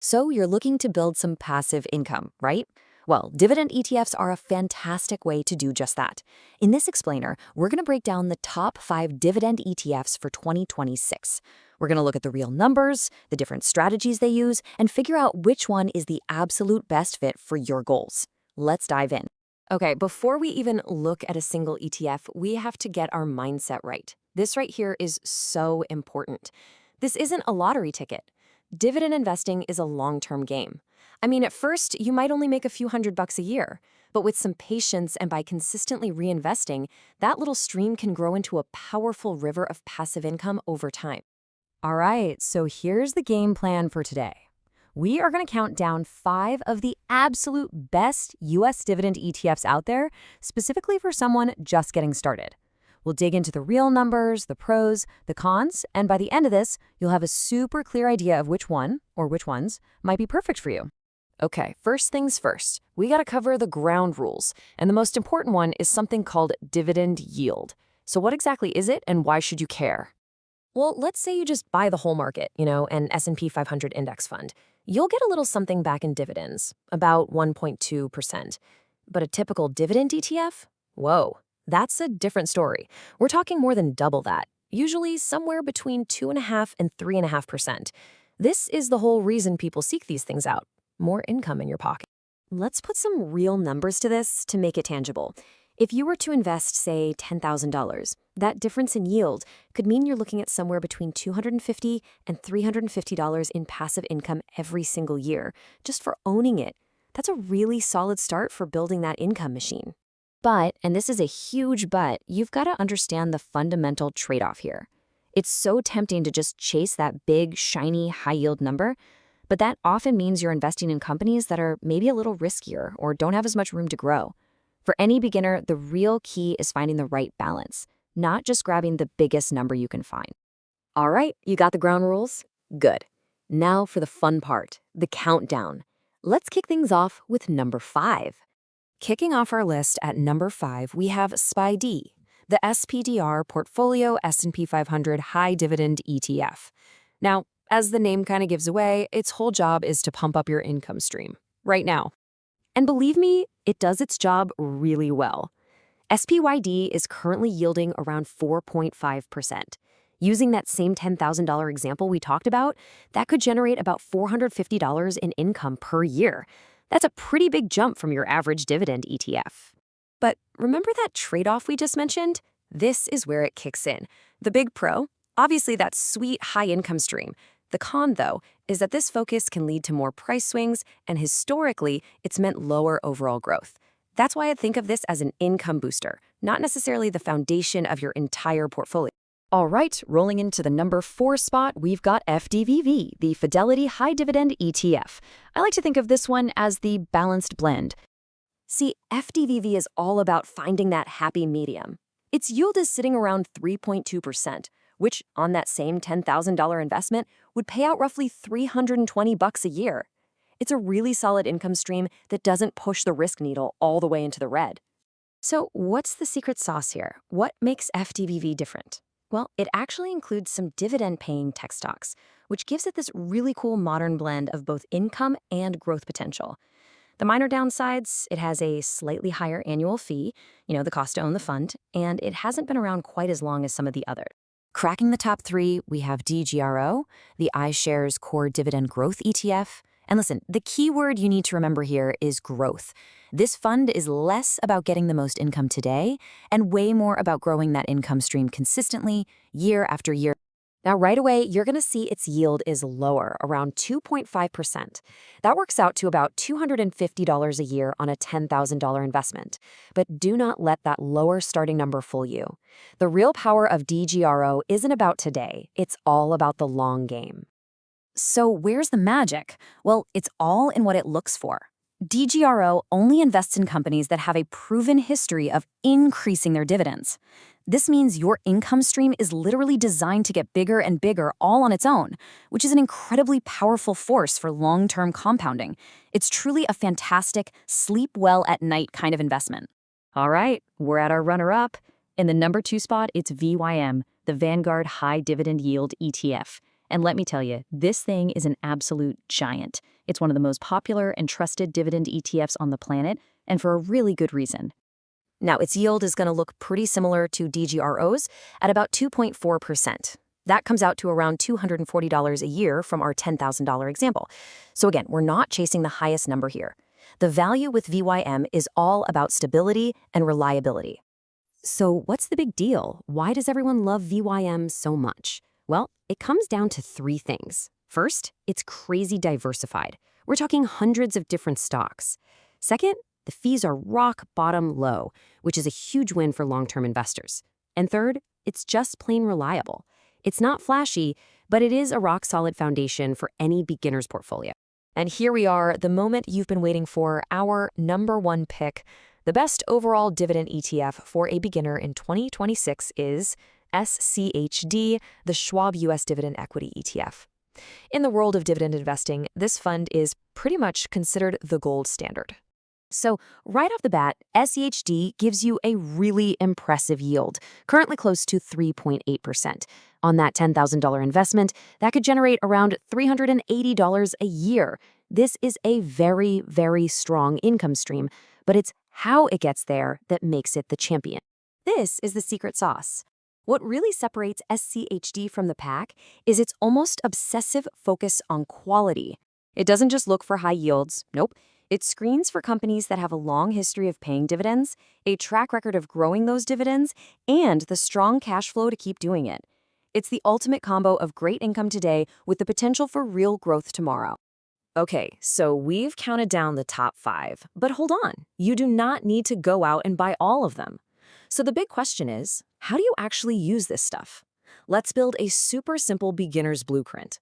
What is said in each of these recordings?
So you're looking to build some passive income, right? Well, dividend ETFs are a fantastic way to do just that. In this explainer, we're going to break down the top 5 dividend ETFs for 2026. We're going to look at the real numbers, the different strategies they use, and figure out which one is the absolute best fit for your goals. Let's dive in. Okay, before we even look at a single ETF, we have to get our mindset right. This right here is so important. This isn't a lottery ticket. Dividend investing is a long-term game. I mean, at first, you might only make a few $100 a year, but with some patience and by consistently reinvesting, that little stream can grow into a powerful river of passive income over time. All right, so here's the game plan for today. We are going to count down 5 of the absolute best U.S. dividend ETFs out there, specifically for someone just getting started. We'll dig into the real numbers, the pros, the cons, and by the end of this, you'll have a super clear idea of which one, or which ones, might be perfect for you. Okay, first things first, we got to cover the ground rules, and the most important one is something called dividend yield. So what exactly is it, and why should you care? Well, let's say you just buy the whole market, an S&P 500 index fund. You'll get a little something back in dividends, about 1.2%. But a typical dividend ETF? Whoa, that's a different story. We're talking more than double that, usually somewhere between 2.5% and 3.5%. This is the whole reason people seek these things out. More income in your pocket. Let's put some real numbers to this to make it tangible. If you were to invest, say, $10,000, that difference in yield could mean you're looking at somewhere between $250 and $350 in passive income every single year, just for owning it. That's a really solid start for building that income machine. But, and this is a huge but, you've got to understand the fundamental trade-off here. It's so tempting to just chase that big, shiny, high-yield number, but that often means you're investing in companies that are maybe a little riskier or don't have as much room to grow. For any beginner, the real key is finding the right balance, not just grabbing the biggest number you can find. All right, you got the ground rules? Good. Now for the fun part, the countdown. Let's kick things off with number 5. Kicking off our list at number 5, we have SCHD, the SPDR Portfolio S&P 500 High Dividend ETF. Now, as the name kind of gives away, its whole job is to pump up your income stream right now. And believe me, it does its job really well. SPYD is currently yielding around 4.5%. Using that same $10,000 example we talked about, that could generate about $450 in income per year. That's a pretty big jump from your average dividend ETF. But remember that trade-off we just mentioned? This is where it kicks in. The big pro, obviously that sweet high income stream. The con, though, is that this focus can lead to more price swings, and historically, it's meant lower overall growth. That's why I think of this as an income booster, not necessarily the foundation of your entire portfolio. All right, rolling into the number 4 spot, we've got FDVV, the Fidelity High Dividend ETF. I like to think of this one as the balanced blend. See, FDVV is all about finding that happy medium. Its yield is sitting around 3.2%, which on that same $10,000 investment would pay out roughly $320 a year. It's a really solid income stream that doesn't push the risk needle all the way into the red. So what's the secret sauce here? What makes FDVV different? Well, it actually includes some dividend-paying tech stocks, which gives it this really cool modern blend of both income and growth potential. The minor downsides, it has a slightly higher annual fee, the cost to own the fund, and it hasn't been around quite as long as some of the others. Cracking the top 3, we have DGRO, the iShares Core Dividend Growth ETF. And listen, the key word you need to remember here is growth. This fund is less about getting the most income today and way more about growing that income stream consistently, year after year. Now, right away, you're going to see its yield is lower, around 2.5%. That works out to about $250 a year on a $10,000 investment. But do not let that lower starting number fool you. The real power of DGRO isn't about today. It's all about the long game. So where's the magic? Well, it's all in what it looks for. DGRO only invests in companies that have a proven history of increasing their dividends. This means your income stream is literally designed to get bigger and bigger all on its own, which is an incredibly powerful force for long-term compounding. It's truly a fantastic, sleep well at night kind of investment. All right, we're at our runner-up. In the number 2 spot, it's VYM, the Vanguard High Dividend Yield ETF. And let me tell you, this thing is an absolute giant. It's one of the most popular and trusted dividend ETFs on the planet, and for a really good reason. Now, its yield is going to look pretty similar to DGRO's at about 2.4%. That comes out to around $240 a year from our $10,000 example. So again, we're not chasing the highest number here. The value with VYM is all about stability and reliability. So what's the big deal? Why does everyone love VYM so much? Well, it comes down to three things. First, it's crazy diversified. We're talking hundreds of different stocks. Second, the fees are rock bottom low, which is a huge win for long-term investors. And third, it's just plain reliable. It's not flashy, but it is a rock-solid foundation for any beginner's portfolio. And here we are, the moment you've been waiting for, our number one pick. The best overall dividend ETF for a beginner in 2026 is SCHD, the Schwab U.S. Dividend Equity ETF. In the world of dividend investing, this fund is pretty much considered the gold standard. So right off the bat, SCHD gives you a really impressive yield, currently close to 3.8%. On that $10,000 investment, that could generate around $380 a year. This is a very, very strong income stream, but it's how it gets there that makes it the champion. This is the secret sauce. What really separates SCHD from the pack is its almost obsessive focus on quality. It doesn't just look for high yields. Nope. It screens for companies that have a long history of paying dividends, a track record of growing those dividends, and the strong cash flow to keep doing it. It's the ultimate combo of great income today with the potential for real growth tomorrow. Okay, so we've counted down the top 5, but hold on. You do not need to go out and buy all of them. So the big question is, how do you actually use this stuff? Let's build a super simple beginner's blueprint.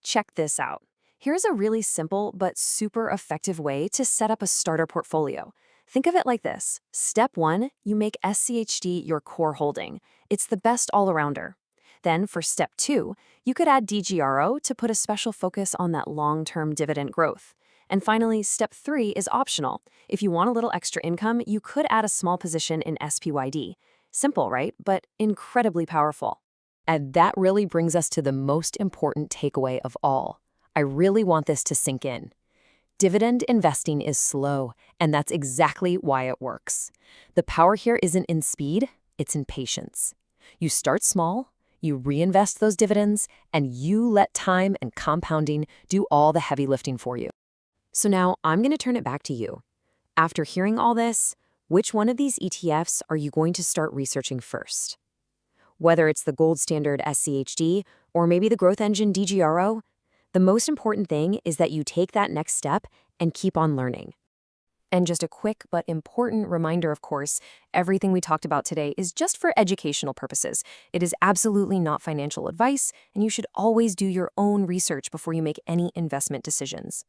Check this out. Here's a really simple but super effective way to set up a starter portfolio. Think of it like this. Step 1, you make SCHD your core holding. It's the best all-arounder. Then for step 2, you could add DGRO to put a special focus on that long-term dividend growth. And finally, step 3 is optional. If you want a little extra income, you could add a small position in SPYD. Simple, right? But incredibly powerful. And that really brings us to the most important takeaway of all. I really want this to sink in. Dividend investing is slow, and that's exactly why it works. The power here isn't in speed, it's in patience. You start small, you reinvest those dividends, and you let time and compounding do all the heavy lifting for you. So now I'm going to turn it back to you. After hearing all this, which one of these ETFs are you going to start researching first? Whether it's the gold standard SCHD or maybe the growth engine DGRO, the most important thing is that you take that next step and keep on learning. And just a quick but important reminder, of course, everything we talked about today is just for educational purposes. It is absolutely not financial advice, and you should always do your own research before you make any investment decisions.